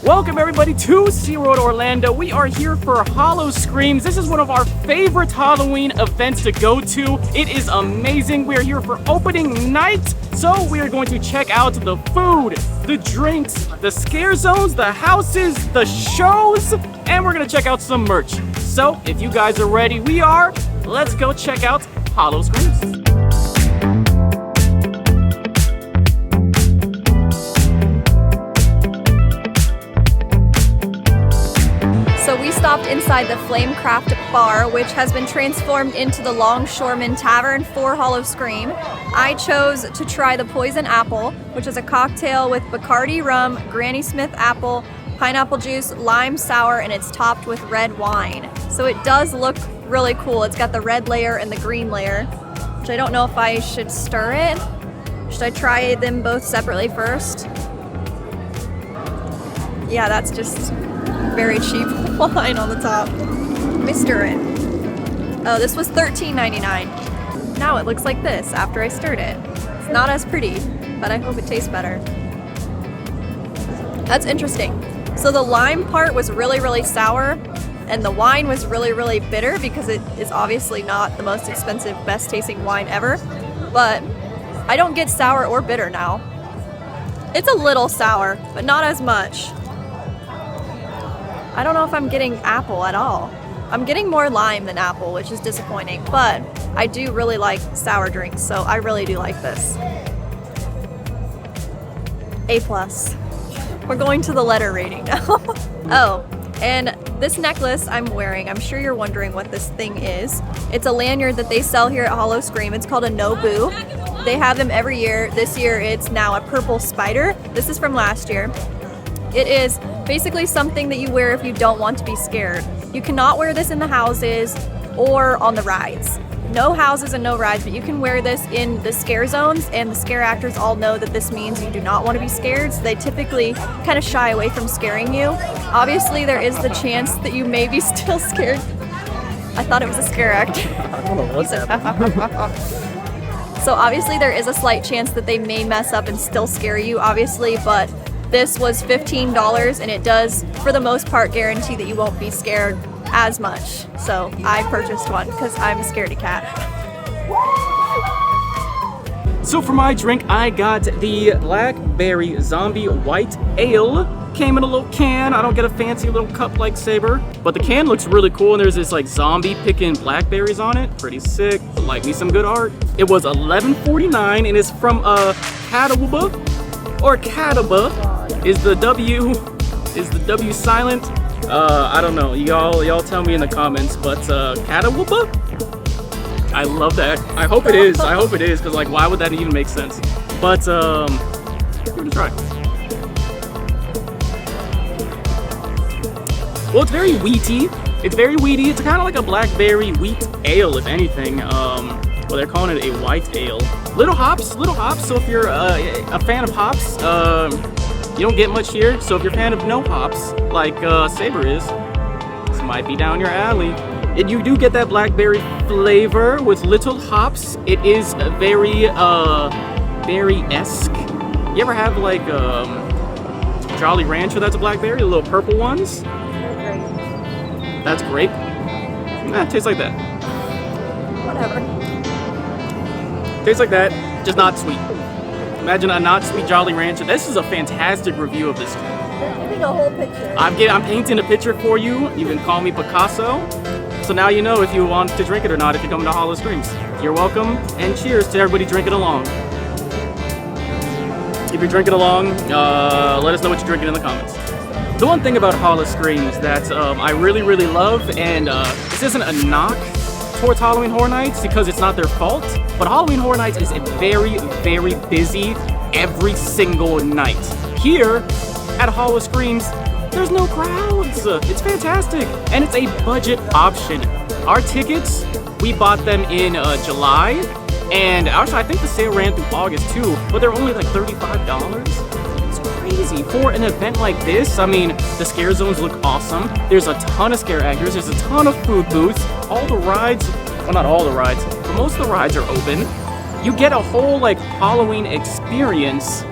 Welcome everybody to Seaworld Orlando. We are here for Howl-O-Screams. This is one of our favorite Halloween events to go to. It is amazing. We are here for opening night. So we are going to check out the food, the drinks, the scare zones, the houses, the shows, and we're gonna check out some merch. So if you guys are ready, we are. Let's go check out Howl-O-Screams. So we stopped inside the Flamecraft bar, which has been transformed into the Longshoreman Tavern for Howl-O-Scream. I chose to try the Poison Apple, which is a cocktail with Bacardi rum, Granny Smith apple, pineapple juice, lime sour, and it's topped with red wine. So it does look really cool. It's got the red layer and the green layer, which I don't know if I should stir it. Should I try them both separately first? Yeah, that's just very cheap wine on the top. Let me stir it. Oh, this was $13.99. Now it looks like this after I stirred it. It's not as pretty, but I hope it tastes better. That's interesting. So the lime part was really, really sour, and the wine was really, really bitter because it is obviously not the most expensive, best tasting wine ever. But I don't get sour or bitter now. It's a little sour, but not as much. I don't know if I'm getting apple at all. I'm getting more lime than apple, which is disappointing, but I do really like sour drinks, so I really do like this. A+. We're going to the letter rating now. Oh, and this necklace I'm wearing, I'm sure you're wondering what this thing is. It's a lanyard that they sell here at Howl-O-Scream. It's called a No-Boo. They have them every year. This year it's now a purple spider. This is from last year. It is basically something that you wear if you don't want to be scared. You cannot wear this in the houses or on the rides. No houses and no rides, but you can wear this in the scare zones, and the scare actors all know that this means you do not want to be scared, so they typically kind of shy away from scaring you. Obviously, there is the chance that you may be still scared. I thought it was a scare actor. I don't know what's happening. So obviously there is a slight chance that they may mess up and still scare you, obviously, but this was $15, and it does, for the most part, guarantee that you won't be scared as much. So I purchased one because I'm a scaredy cat. So for my drink, I got the Blackberry Zombie White Ale. Came in a little can. I don't get a fancy little cup like Saber, but the can looks really cool, and there's this like zombie picking blackberries on it. Pretty sick. Like me some good art. It was $11.49, and it's from Catawba, or Catawba. Is the W silent? I don't know. Y'all tell me in the comments. But Catawba? I love that. I hope it is. I hope it is, because like, why would that even make sense? But give it a try. Well, it's very wheaty. It's very wheaty. It's kind of like a blackberry wheat ale, if anything. Well, they're calling it a white ale. Little hops. So if you're a fan of hops, you don't get much here. So if you're a fan of no hops, like Saber is, this might be down your alley. You do get that blackberry flavor with little hops. It is very berry-esque. You ever have like Jolly Rancher that's a blackberry, the little purple ones? That's grape. It tastes like that. Whatever. Tastes like that, just not sweet. Imagine a not sweet Jolly Rancher. This is a fantastic review of this drink. They're giving a whole picture. I'm painting a picture for you. You can call me Picasso. So now you know if you want to drink it or not if you come to Howl-O-Screams. You're welcome, and cheers to everybody drinking along. If you're drinking along, let us know what you're drinking in the comments. The one thing about Howl-O-Screams that I really, really love, and this isn't a knock towards Halloween Horror Nights because it's not their fault, but Halloween Horror Nights is very, very busy every single night. Here at Howl-O-Screams, there's no crowds. It's fantastic, and it's a budget option. Our tickets, we bought them in July, and actually I think the sale ran through August too, but they're only like $35. It's crazy for an event like this. I mean, the scare zones look awesome. There's a ton of scare actors. There's a ton of food booths. All the rides, well, not all the rides, but most of the rides are open. You get a whole like Halloween experience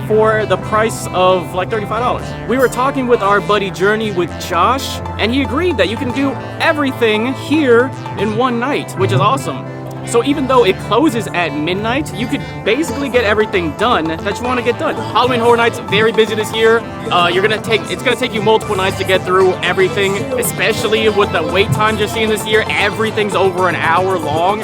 for the price of like $35. We were talking with our buddy Journey with Josh, and he agreed that you can do everything here in one night, which is awesome. So even though it closes at midnight, you could basically get everything done that you want to get done. Halloween Horror Nights very busy this year. It's gonna take you multiple nights to get through everything, especially with the wait times you're seeing this year. Everything's over an hour long.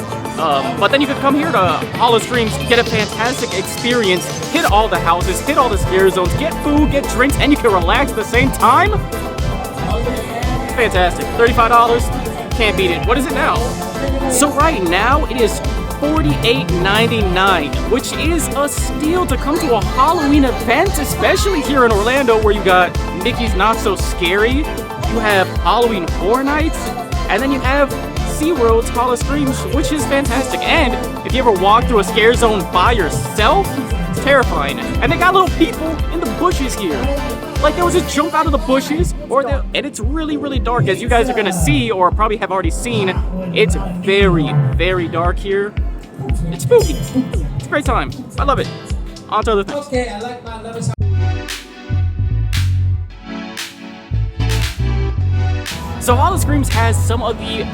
But then you could come here to Howl-O-Scream, get a fantastic experience, hit all the houses, hit all the scare zones, get food, get drinks, and you can relax at the same time. Fantastic. $35, can't beat it. What is it now? So right now it is $48.99, which is a steal to come to a Halloween event, especially here in Orlando where you got Mickey's Not So Scary, you have Halloween Horror Nights, and then you have Seaworld's Howl-O-Scream, which is fantastic. And if you ever walk through a scare zone by yourself, it's terrifying. And they got little people in the bushes here. Like there was a jump out of the bushes, and it's really, really dark, as you guys are gonna see, or probably have already seen. It's very, very dark here. It's spooky. It's a great time. I love it. On to other things. Okay, I like my lovers. So Howl-O-Screams has some of the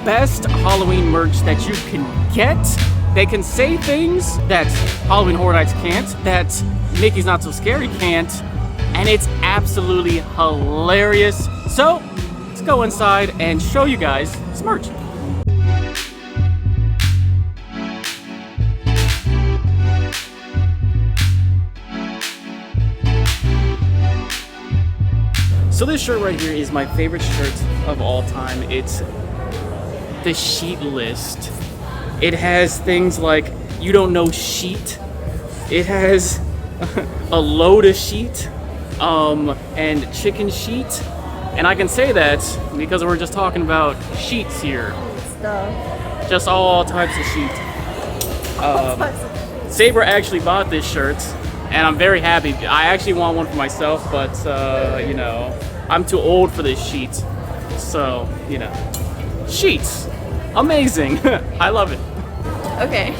best Halloween merch that you can get. They can say things that Halloween Horror Nights can't, that Mickey's Not So Scary can't, and it's absolutely hilarious. So let's go inside and show you guys some merch. So this shirt right here is my favorite shirt of all time. It's the sheet list. It has things like you don't know sheet. It has a load of sheet and chicken sheet. And I can say that because we're just talking about sheets here. Stuff. Just all types of sheet. Saber actually bought this shirt, and I'm very happy. I actually want one for myself, but you know, I'm too old for this sheet. So, you know, sheets, amazing. I love it. Okay.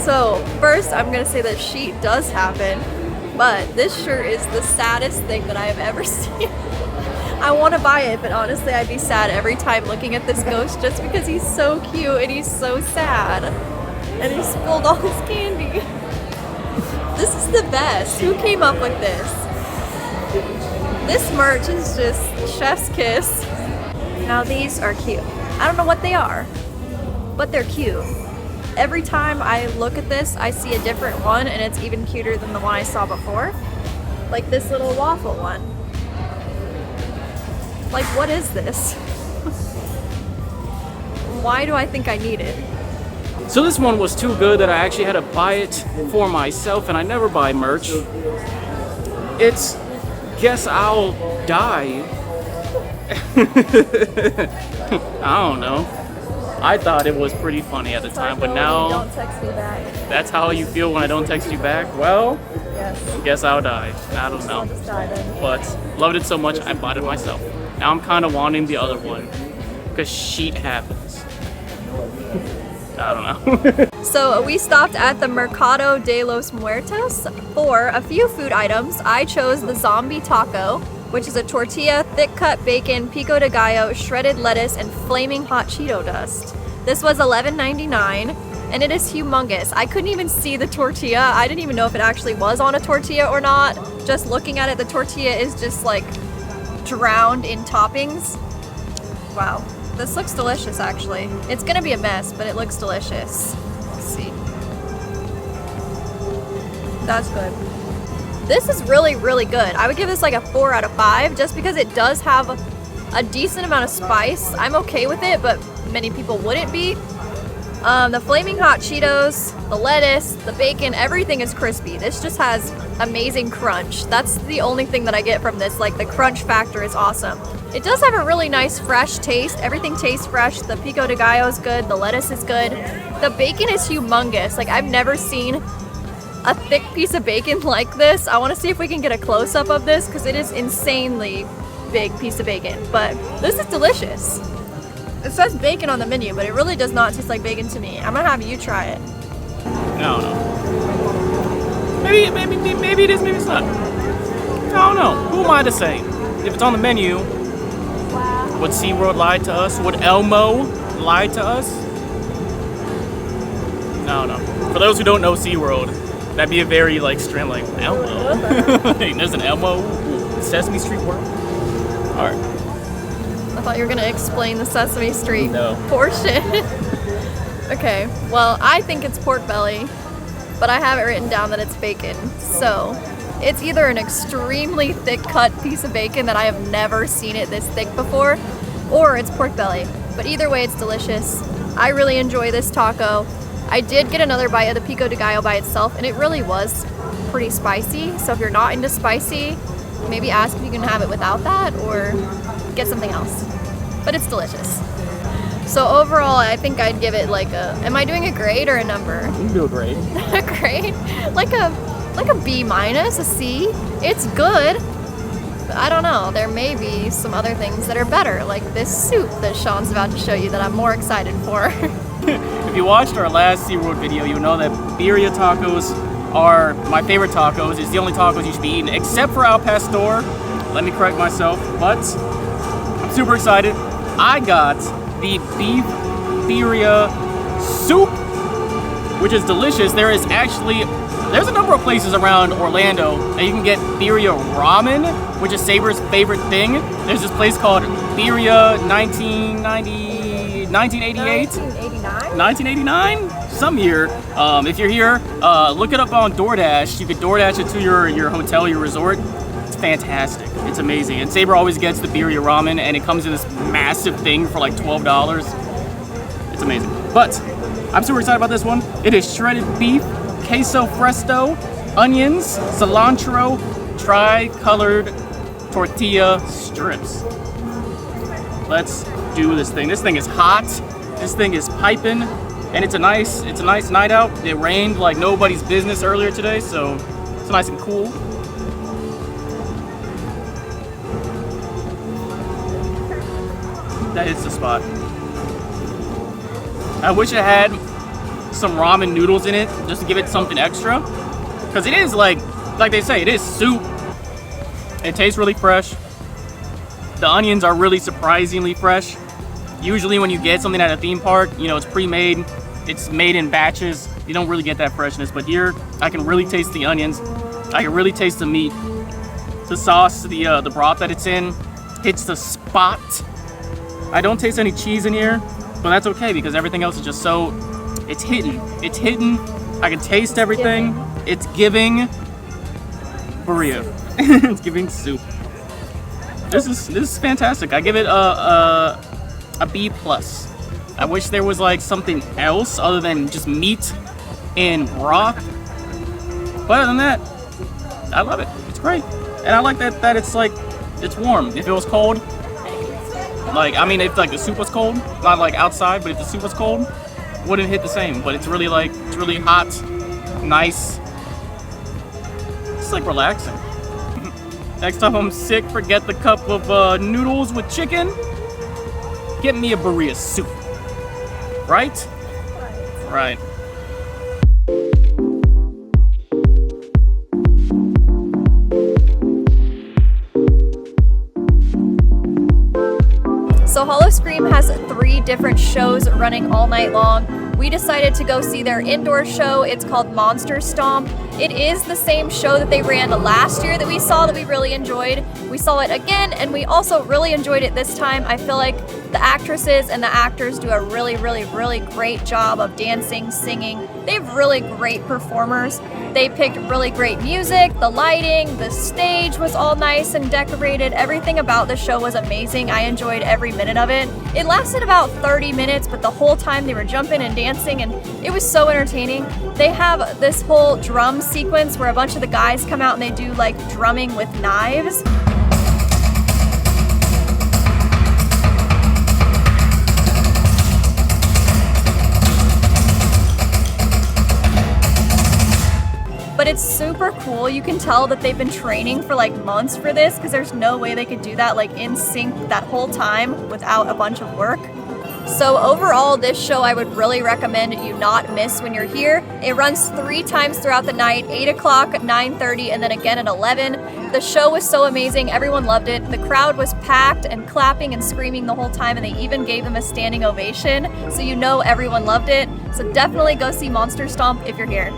So first, I'm gonna say that sheet does happen, but this shirt is the saddest thing that I have ever seen. I want to buy it, but honestly, I'd be sad every time looking at this ghost just because he's so cute and he's so sad, and he spilled all his candy. This is the best. Who came up with this? This merch is just chef's kiss. Now these are cute. I don't know what they are, but they're cute. Every time I look at this, I see a different one, and it's even cuter than the one I saw before. Like this little waffle one. Like, what is this? Why do I think I need it? So this one was too good that I actually had to buy it for myself, and I never buy merch. It's Guess I'll Die. I don't know. I thought it was pretty funny at the time, but now Don't text me back. that's how you feel when I don't text you back. Well, Yes. Guess I'll die. I don't I'll know. just die then. But loved it so much I bought it myself. Now I'm kind of wanting the other one because sheet happens. I don't know. So we stopped at the Mercado de los Muertos for a few food items. I chose the zombie taco, which is a tortilla, thick cut bacon, pico de gallo, shredded lettuce, and flaming hot Cheeto dust. This was $11.99, and it is humongous. I couldn't even see the tortilla. I didn't even know if it actually was on a tortilla or not. Just looking at it, the tortilla is just like drowned in toppings. Wow, this looks delicious actually. It's gonna be a mess, but it looks delicious. Let's see. That's good. This is really, really good. I would give this like a 4 out of 5 just because it does have a decent amount of spice. I'm okay with it, but many people wouldn't be. The flaming hot Cheetos, the lettuce, the bacon, everything is crispy. This just has amazing crunch. That's the only thing that I get from this. Like the crunch factor is awesome. It does have a really nice fresh taste. Everything tastes fresh. The pico de gallo is good. The lettuce is good. The bacon is humongous. Like I've never seen a thick piece of bacon like this. I want to see if we can get a close-up of this because it is insanely big piece of bacon. But this is delicious. It says bacon on the menu, but it really does not taste like bacon to me. I'm gonna have you try it. No. Maybe it is, maybe it's not. I don't know. Who am I to say? If it's on the menu, would SeaWorld lie to us? Would Elmo lie to us? I don't know. For those who don't know SeaWorld, that'd be a very like strange, like Elmo. Hey, there's an Elmo Sesame Street World. All right. I thought you were gonna explain the Sesame Street portion. Okay, well, I think it's pork belly, but I have it written down that it's bacon. So it's either an extremely thick cut piece of bacon that I have never seen it this thick before, or it's pork belly. But either way, it's delicious. I really enjoy this taco. I did get another bite of the pico de gallo by itself, and it really was pretty spicy. So if you're not into spicy, maybe ask if you can have it without that or get something else. But it's delicious. So overall, I think I'd give it like a, am I doing a grade or a number? You can do a grade. A grade? Like a B minus, a C. It's good. But I don't know, there may be some other things that are better, like this soup that Sean's about to show you that I'm more excited for. If you watched our last SeaWorld video, you know that birria tacos are my favorite tacos. It's the only tacos you should be eating, except for Al Pastor. Let me correct myself, but I'm super excited. I got the beef birria soup, which is delicious. There's a number of places around Orlando that you can get birria ramen, which is Saber's favorite thing. There's this place called Birria 1988? 1989? Some year. If you're here, look it up on DoorDash. You can DoorDash it to your hotel, your resort. It's fantastic. It's amazing. And Saber always gets the birria ramen, and it comes in this massive thing for like $12. It's amazing. But I'm super excited about this one. It is shredded beef, queso fresco, onions, cilantro, tri-colored tortilla strips. Let's do this thing. This thing is hot. This thing is piping, and it's a nice night out. It rained like nobody's business earlier today, so it's nice and cool. That hits the spot. I wish it had some ramen noodles in it just to give it something extra, because it is like they say, it is soup. It tastes really fresh. The onions are really surprisingly fresh. Usually when you get something at a theme park, you know, it's pre-made, it's made in batches, you don't really get that freshness. But here, I can really taste the onions. I can really taste the meat. The sauce, the broth that it's in, hits the spot. I don't taste any cheese in here, but that's okay because everything else is just so, it's hidden. It's hidden. I can taste everything. It's giving burrito. It's giving soup. This is fantastic. I give it a B plus. I wish there was like something else other than just meat and broth. But other than that, I love it. It's great. And I like that it's like, it's warm. If it was cold, like, I mean, if like the soup was cold, not like outside, but if the soup was cold, it wouldn't hit the same. But it's really like, it's really hot, nice. It's like relaxing. Next time I'm sick, forget the cup of noodles with chicken. Get me a birria soup. Right? Right. So Howl-O-Scream has 3 different shows running all night long. We decided to go see their indoor show. It's called Monster Stomp. It is the same show that they ran last year that we saw that we really enjoyed. We saw it again and we also really enjoyed it this time. I feel like the actresses and the actors do a really, really, really great job of dancing, singing. They have really great performers. They picked really great music, the lighting, the stage was all nice and decorated. Everything about the show was amazing. I enjoyed every minute of it. It lasted about 30 minutes, but the whole time they were jumping and dancing and it was so entertaining. They have this whole drum sequence where a bunch of the guys come out and they do like drumming with knives. But it's super cool. You can tell that they've been training for like months for this because there's no way they could do that like in sync that whole time without a bunch of work. So overall, this show I would really recommend you not miss when you're here. It runs 3 times throughout the night, 8 o'clock, 9:30, and then again at 11. The show was so amazing. Everyone loved it. The crowd was packed and clapping and screaming the whole time, and they even gave them a standing ovation. So you know everyone loved it. So definitely go see Monster Stomp if you're here.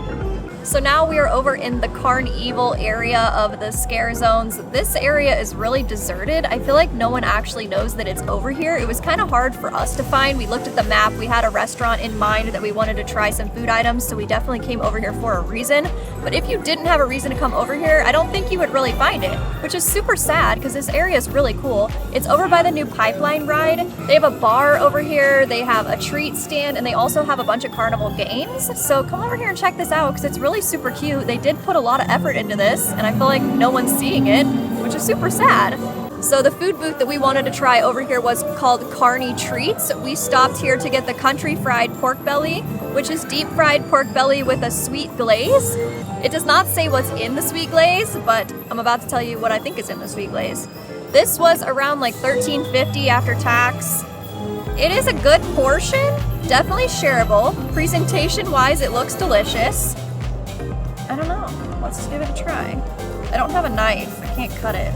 So now we are over in the Carnival area of the scare zones. This area is really deserted. I feel like no one actually knows that it's over here. It was kind of hard for us to find. We looked at the map. We had a restaurant in mind that we wanted to try some food items, so we definitely came over here for a reason. But if you didn't have a reason to come over here, I don't think you would really find it, which is super sad because this area is really cool. It's over by the new pipeline ride. They have a bar over here. They have a treat stand, and they also have a bunch of carnival games. So come over here and check this out because it's really super cute. They did put a lot of effort into this, and I feel like no one's seeing it, which is super sad. So the food booth that we wanted to try over here was called Carney Treats. We stopped here to get the country fried pork belly, which is deep fried pork belly with a sweet glaze. It does not say what's in the sweet glaze, but I'm about to tell you what I think is in the sweet glaze. This was around like $13.50 after tax. It is a good portion, definitely shareable. Presentation wise, it looks delicious. I don't know. Let's give it a try. I don't have a knife. I can't cut it.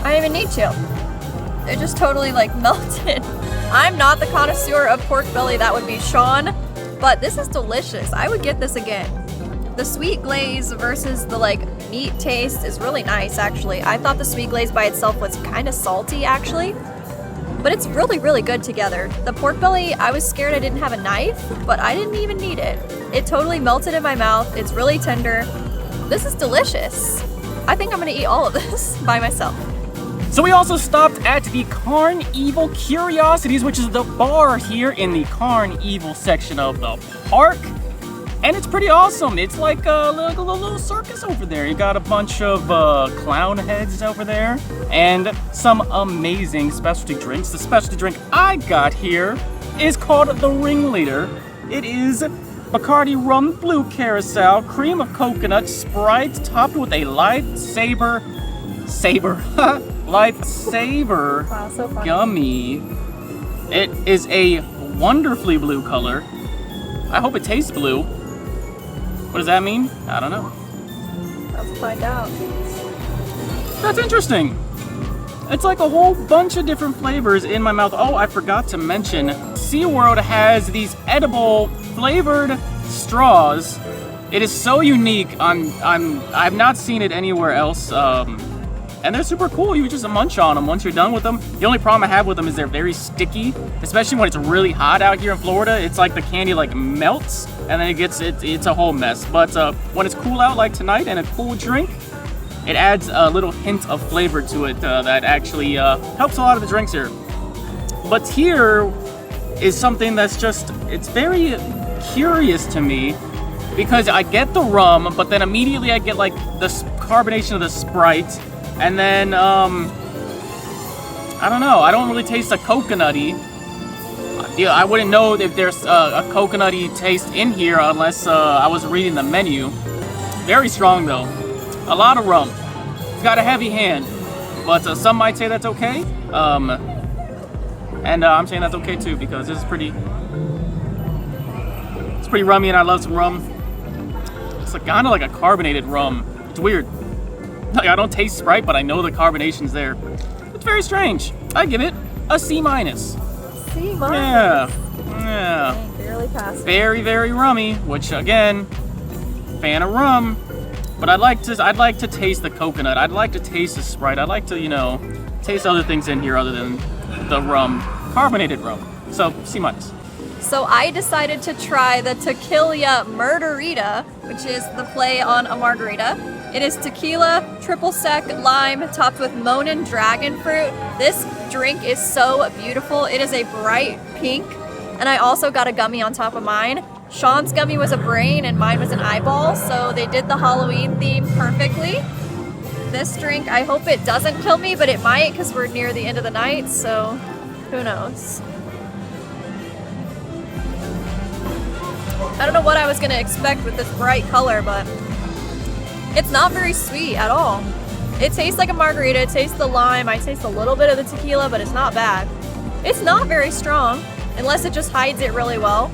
I don't even need to. It just totally like melted. I'm not the connoisseur of pork belly. That would be Sean. But this is delicious. I would get this again. The sweet glaze versus the like meat taste is really nice actually. I thought the sweet glaze by itself was kind of salty actually. But it's really, really good together. The pork belly, I was scared I didn't have a knife, but I didn't even need it. It totally melted in my mouth. It's really tender. This is delicious. I think I'm gonna eat all of this by myself. So we also stopped at the Carnival Curiosities, which is the bar here in the Carnival section of the park. And it's pretty awesome. It's like a little circus over there. You got a bunch of clown heads over there and some amazing specialty drinks. The specialty drink I got here is called the Ringleader. It is Bacardi Rum Blue Carousel, cream of coconut, Sprite, topped with a Lifesaver Wow, so funny. gummy. It is a wonderfully blue color. I hope it tastes blue. What does that mean? I don't know. Let's find out. That's interesting. It's like a whole bunch of different flavors in my mouth. Oh, I forgot to mention, Seaworld has these edible flavored straws. It is so unique. I've not seen it anywhere else. And they're super cool. You just munch on them once you're done with them. The only problem I have with them is they're very sticky, especially when it's really hot out here in Florida. It's like the candy like melts and then it's a whole mess. But when it's cool out like tonight and a cool drink, it adds a little hint of flavor to it that actually helps a lot of the drinks here. But here is something that's just, it's very curious to me because I get the rum, but then immediately I get like the carbonation of the Sprite. And then, I don't know, I don't really taste the coconutty. Yeah, I wouldn't know if there's a coconutty taste in here unless I was reading the menu. Very strong though, a lot of rum. It's got a heavy hand, but some might say that's okay. And I'm saying that's okay too because it's pretty rummy and I love some rum. It's like, kind of like a carbonated rum. It's weird. Like, I don't taste Sprite, but I know the carbonation's there. It's very strange. I give it a C-. C minus. Yeah. Dang, barely passed. Very, very rummy, which again, fan of rum. But I'd like to taste the coconut. I'd like to taste the Sprite. I'd like to, you know, taste other things in here other than the rum, carbonated rum. So C-. So I decided to try the Tequila Murderita, which is the play on a margarita. It is tequila, triple sec, lime, topped with Monin dragon fruit. This drink is so beautiful. It is a bright pink, and I also got a gummy on top of mine. Sean's gummy was a brain and mine was an eyeball, so they did the Halloween theme perfectly. This drink, I hope it doesn't kill me, but it might because we're near the end of the night, so who knows. I don't know what I was gonna expect with this bright color, but it's not very sweet at all. It tastes like a margarita, it tastes the lime, I taste a little bit of the tequila, but it's not bad. It's not very strong. unless it just hides it really well.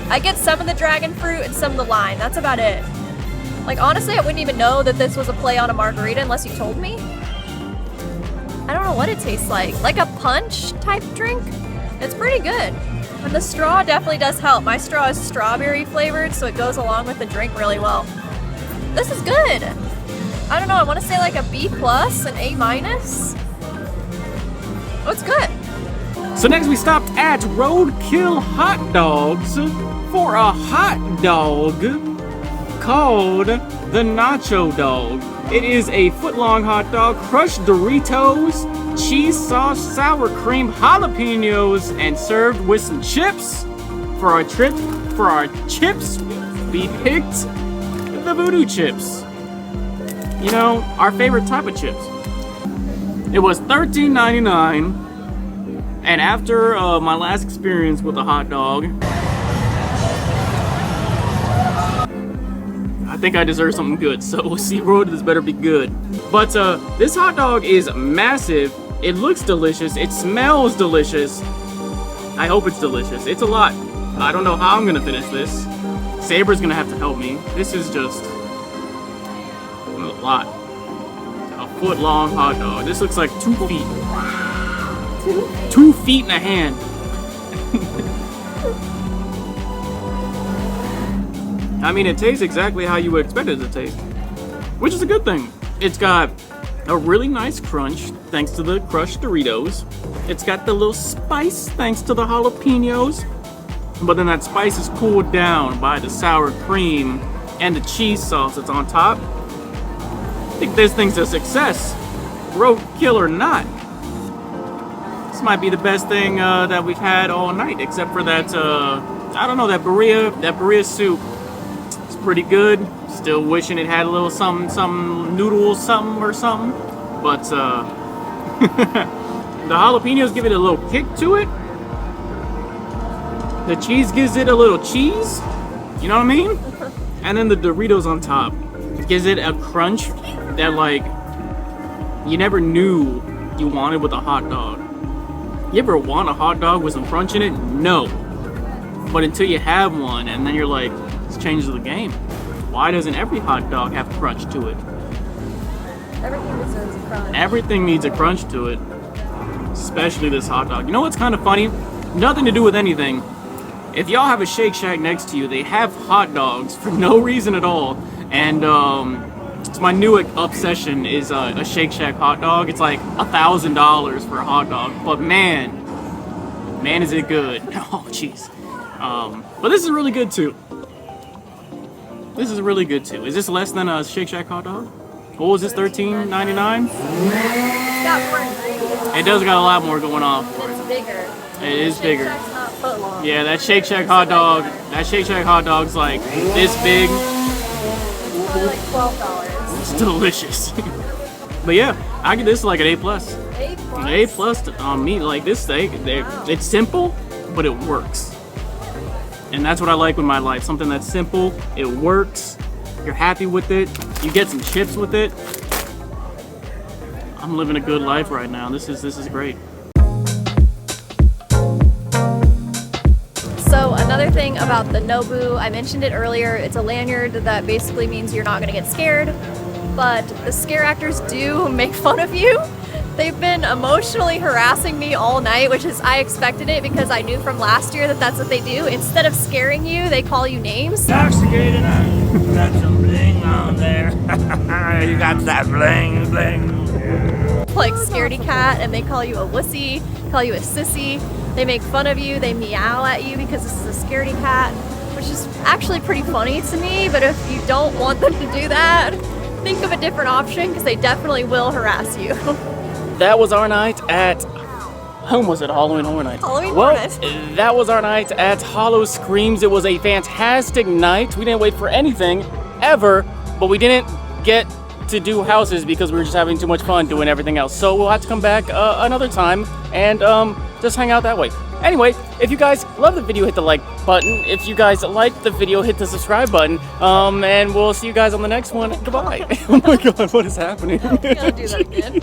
I get some of the dragon fruit and some of the lime. That's about it. Like, honestly, I wouldn't even know that this was a play on a margarita unless you told me. I don't know what it tastes like. Like a punch type drink? It's pretty good. And the straw definitely does help. My straw is strawberry flavored, so it goes along with the drink really well. This is good. I don't know, I want to say like a B+, an A-. Oh, it's good. So next we stopped at Roadkill Hot Dogs for a hot dog called the Nacho Dog. It is a foot-long hot dog, crushed Doritos, cheese sauce, sour cream, jalapenos, and served with some chips. For our chips, we picked the voodoo chips. You know, our favorite type of chips. It was $13.99, and after my last experience with a hot dog, I think I deserve something good, so Seaworld, this better be good. But this hot dog is massive. It looks delicious. It smells delicious. I hope it's delicious. It's a lot. I don't know how I'm gonna finish this. Saber's gonna have to help me. This is just a lot. A foot long hot dog. This looks like 2 feet. 2 feet and a hand. I mean, it tastes exactly how you would expect it to taste, which is a good thing. It's got a really nice crunch thanks to the crushed Doritos. It's got the little spice thanks to the jalapenos, but then that spice is cooled down by the sour cream and the cheese sauce that's on top. I think this thing's a success, roadkill or not. This might be the best thing that we've had all night, except for that, I don't know, that burrito soup. Pretty good. Still wishing it had a little some noodles, something or something. But the jalapenos give it a little kick to it. The cheese gives it a little cheese. You know what I mean? And then the Doritos on top gives it a crunch that like you never knew you wanted with a hot dog. You ever want a hot dog with some crunch in it? No. But until you have one, and then you're like, it's changes the game. Why doesn't every hot dog have crunch to it? Everything deserves a crunch. Everything needs a crunch to it. Especially this hot dog. You know what's kind of funny? Nothing to do with anything. If y'all have a Shake Shack next to you, they have hot dogs for no reason at all. And it's my new obsession is a Shake Shack hot dog. It's like $1,000 for a hot dog. But man is it good. Oh jeez. But this is really good too. This is really good too. Is this less than a Shake Shack hot dog? What was this, $13.99? It's got more ingredients. It does got a lot more going on for It's it. bigger. It is bigger. Shake Shack's not foot long. Yeah, that Shake Shack hot dog, dog's like this big. It's probably like $12. It's delicious. But yeah, I give this like an A+. A+ on me. Like this steak, it's simple, but it works. And that's what I like with my life. Something that's simple, it works, you're happy with it, you get some chips with it. I'm living a good life right now. This is great. So another thing about the Nobu, I mentioned it earlier, it's a lanyard that basically means you're not gonna get scared, but the scare actors do make fun of you. They've been emotionally harassing me all night, which is, I expected it because I knew from last year that that's what they do. Instead of scaring you, they call you names. Intoxicated, got some bling on there. You got that bling, bling. Like scaredy cat, and they call you a wussy, call you a sissy. They make fun of you, they meow at you because this is a scaredy cat, which is actually pretty funny to me, but if you don't want them to do that, think of a different option because they definitely will harass you. That was our night at, when was it? Halloween Horror Nights. Halloween Horror Nights. That was our night at Howl-O-Screams. It was a fantastic night. We didn't wait for anything, ever, but we didn't get to do houses because we were just having too much fun doing everything else. So we'll have to come back another time and just hang out that way. Anyway, if you guys love the video, hit the like button. If you guys liked the video, hit the subscribe button. And we'll see you guys on the next one. Goodbye. Oh my god, what is happening? We gotta do that again.